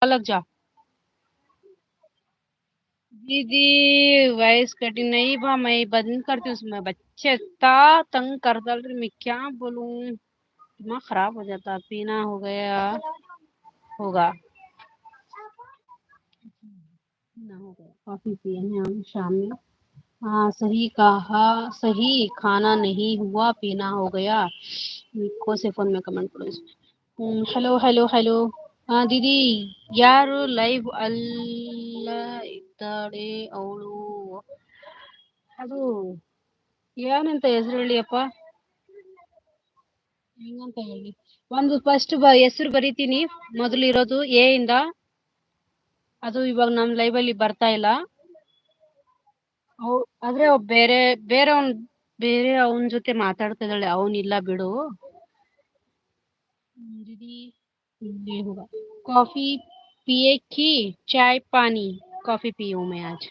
अलग जा। दीदी वॉइस कटिंग नहीं बा, मैं बंद करती हूँ उसमें बच्चे इतना तंग कर डाल रहे, मैं क्या बोलूं। दिमाग खराब हो जाता, पीना हो गया होगा, पीना हो गया, कॉफी पिए हैं हम शाम में। हाँ सही कहा, सही खाना नहीं हुआ, पीना हो गया। को से फोन में कमेंट करो इसमें। Hello hello hello. हाँ दीदी, ಯಾರು ಲೈವ್ ಅಲ್ಲ ಇದ್ದಾರೆ ಅವಳು. ಅದು ಏನಂತ ಹೆಸರು ಹೇಳಿಯಪ್ಪ, ಹೆಂಗಂತ ಹೇಳಿ. ಒಂದು ಫಸ್ಟ್ ಹೆಸರು ಬರಿತೀನಿ, ಮೊದಲು ಇರೋದು ಎ ಇಂದ. ಅದು ಇವಾಗ ನಮ್ ಲೈವ್ ಅಲ್ಲಿ ಬರ್ತಾ ಇಲ್ಲ. ಆದ್ರೆ ಅವ್ ಬೇರೆ ಅವನ್ ಜೊತೆ ಮಾತಾಡ್ತಾ ಇದ್ದಾಳೆ, ಅವನಿಲ್ಲ ಬಿಡು. दीदी ये होगा। कॉफी पिए की चाय पानी? कॉफी पी हूँ मैं आज।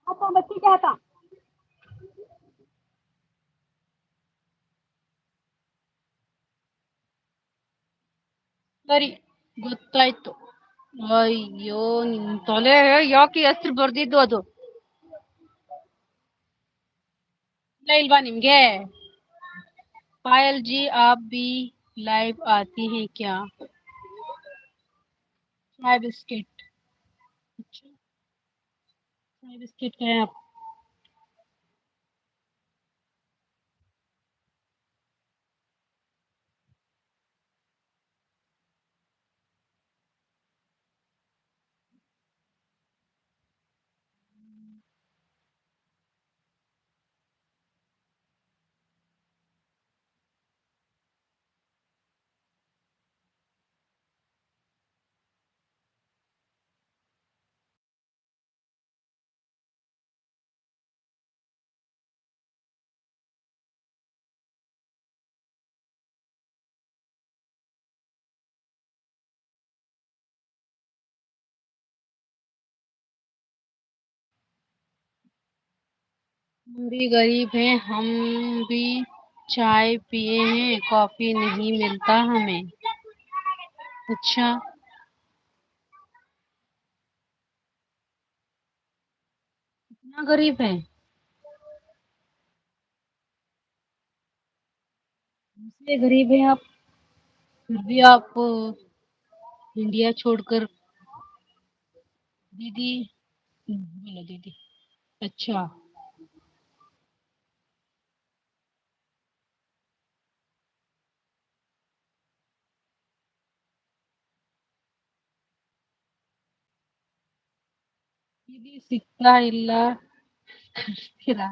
पापा बच्ची क्या था? ಸರಿ, ಗೊತ್ತಾಯ್ತು. ಅಯ್ಯೋ ನಿನ್ ತೊಲೆ, ಯಾಕೆ ಹೆಸರು ಬರ್ದಿದ್ದು ಅದು? ಇಲ್ಲ ಇಲ್ವಾ ನಿಮ್ಗೆ? पायल जी आप भी लाइव आती हैं क्या? चाय बिस्किट। अच्छा, चाय बिस्किट क्या है आप? हम भी गरीब हैं, हम भी चाय पिए हैं, कॉफी नहीं मिलता हमें। अच्छा, इतना गरीब है? हमसे गरीब है आप, फिर भी आप इंडिया छोड़कर। दीदी, बोलो दीदी। अच्छा, दीदी ಸಿಗ್ತಾ ಇಲ್ಲ ಕಳ್ಸ್ತೀರಾ?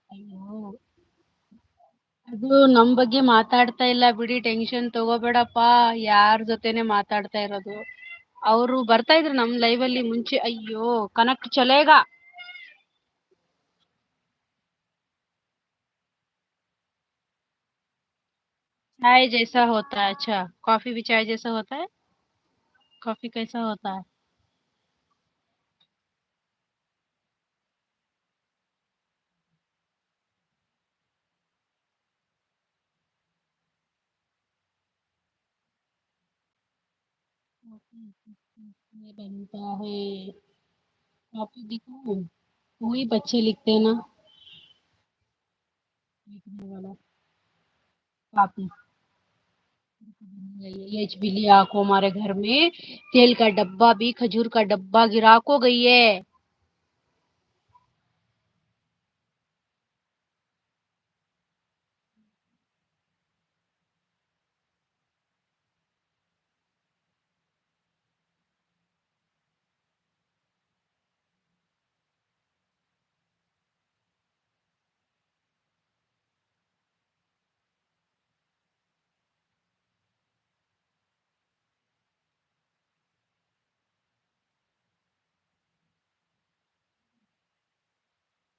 ಅಯ್ಯೋ, ಅದು ನಮ್ ಬಗ್ಗೆ ಮಾತಾಡ್ತಾ ಇಲ್ಲ ಬಿಡಿ, ಟೆನ್ಷನ್ ತಗೋಬೇಡಪ್ಪ. ಯಾರ್ ಜೊತೆನೆ ಮಾತಾಡ್ತಾ ಇರೋದು. ಅವರು ಬರ್ತಾ ಇದ್ರು ನಮ್ ಲೈವ್ ಅಲ್ಲಿ ಮುಂಚೆ. ಅಯ್ಯೋ, ಕನಕ್ ಚಲೇಗ. चाय जैसा होता है? अच्छा, कॉफी भी चाय जैसा होता है? कॉफी कैसा होता है? ये बनता है। कॉफी दिखाऊं? वही बच्चे लिखते हैं ना, लिखने वाला। कॉफी। ये बिल्ली आको हमारे घर में तेल का डब्बा भी, खजूर का डब्बा गिरा को गई है।